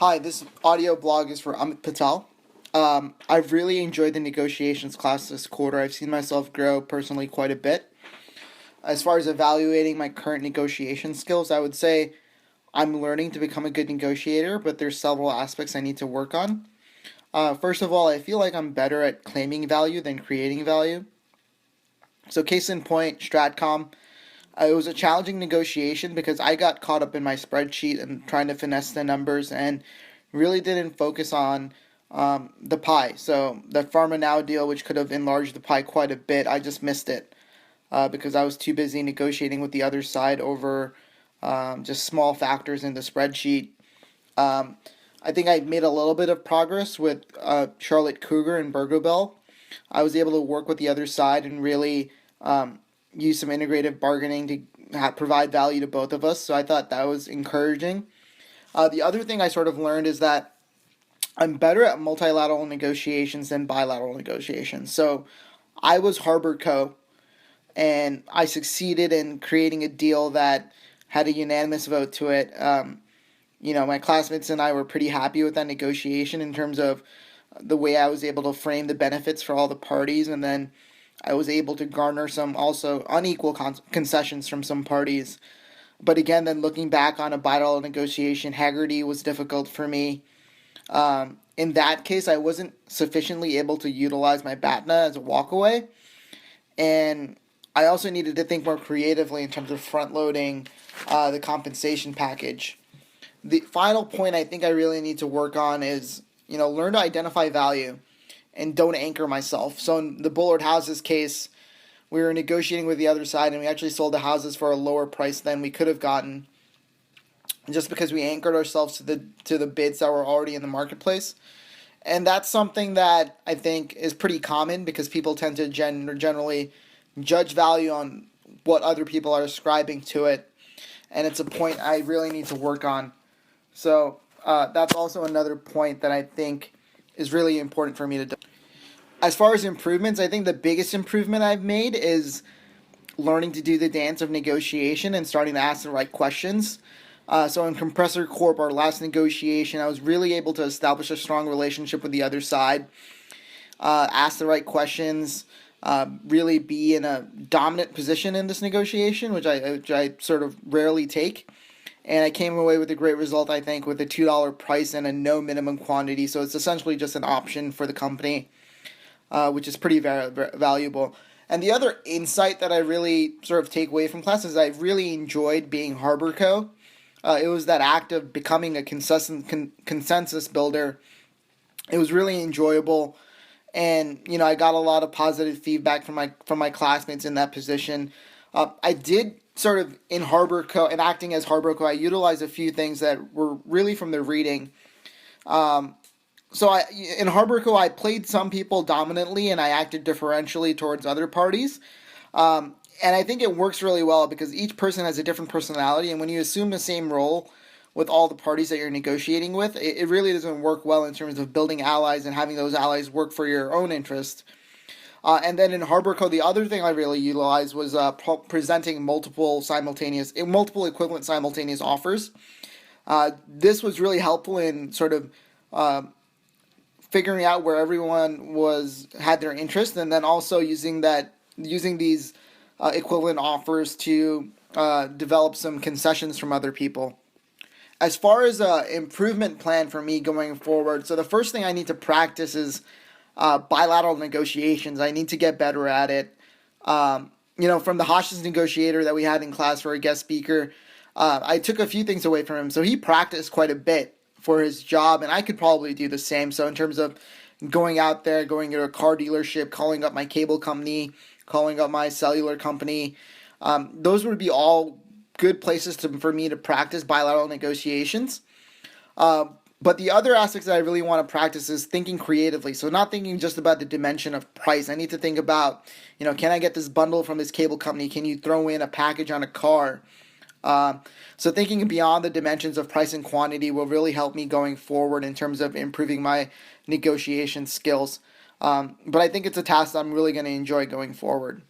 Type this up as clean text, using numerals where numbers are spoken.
Hi, this audio blog is for Amit Patel. I've really enjoyed the negotiations class this quarter. I've seen myself grow personally quite a bit. As far as evaluating my current negotiation skills, I would say I'm learning to become a good negotiator, but there's several aspects I need to work on. First of all, I feel like I'm better at claiming value than creating value. So, case in point, Stratcom. It was a challenging negotiation because I got caught up in my spreadsheet and trying to finesse the numbers and really didn't focus on the pie. So the Pharma Now deal, which could have enlarged the pie quite a bit, I just missed it because I was too busy negotiating with the other side over just small factors in the spreadsheet. Um, I think I made a little bit of progress with Charlotte Cougar and Burgobel. I was able to work with the other side and really use some integrative bargaining to provide value to both of us. So I thought that was encouraging. The other thing I sort of learned is that I'm better at multilateral negotiations than bilateral negotiations. So I was Harbor Co. and I succeeded in creating a deal that had a unanimous vote to it. My classmates and I were pretty happy with that negotiation in terms of the way I was able to frame the benefits for all the parties, and then I was able to garner some also unequal concessions from some parties. But again, then looking back on a bilateral negotiation, Haggerty was difficult for me. In that case, I wasn't sufficiently able to utilize my BATNA as a walkaway, and I also needed to think more creatively in terms of front loading the compensation package. The final point I think I really need to work on is learn to identify value and don't anchor myself. So in the Bullard Houses case, we were negotiating with the other side and we actually sold the houses for a lower price than we could have gotten just because we anchored ourselves to the bids that were already in the marketplace. And that's something that I think is pretty common because people tend to generally judge value on what other people are ascribing to it. And it's a point I really need to work on. So that's also another point that I think is really important for me to do. As far as improvements, I think the biggest improvement I've made is learning to do the dance of negotiation and starting to ask the right questions. So in Compressor Corp, our last negotiation, I was really able to establish a strong relationship with the other side, ask the right questions, really be in a dominant position in this negotiation, which I sort of rarely take. And I came away with a great result, I think, with a $2 price and a no minimum quantity. So it's essentially just an option for the company, which is pretty valuable. And the other insight that I really sort of take away from class is I really enjoyed being Harbor Co. It was that act of becoming a consensus builder. It was really enjoyable, and I got a lot of positive feedback from my classmates in that position. I did sort of in Harbor Co. and acting as Harbor Co. I utilized a few things that were really from the reading. In Harbor Co. I played some people dominantly and I acted differentially towards other parties. And I think it works really well because each person has a different personality, and when you assume the same role with all the parties that you're negotiating with, it really doesn't work well in terms of building allies and having those allies work for your own interest. And then in Harbor Co, the other thing I really utilized was presenting multiple equivalent simultaneous offers. This was really helpful in sort of figuring out where everyone had their interest, and then also using these equivalent offers to develop some concessions from other people. As far as an improvement plan for me going forward, so the first thing I need to practice is bilateral negotiations. I need to get better at it. From the hostage negotiator that we had in class for a guest speaker, I took a few things away from him. So he practiced quite a bit for his job, and I could probably do the same. So in terms of going out there, going to a car dealership, calling up my cable company, calling up my cellular company, those would be all good places for me to practice bilateral negotiations. But the other aspects that I really want to practice is thinking creatively. So not thinking just about the dimension of price. I need to think about, can I get this bundle from this cable company? Can you throw in a package on a car? So thinking beyond the dimensions of price and quantity will really help me going forward in terms of improving my negotiation skills. But I think it's a task that I'm really going to enjoy going forward.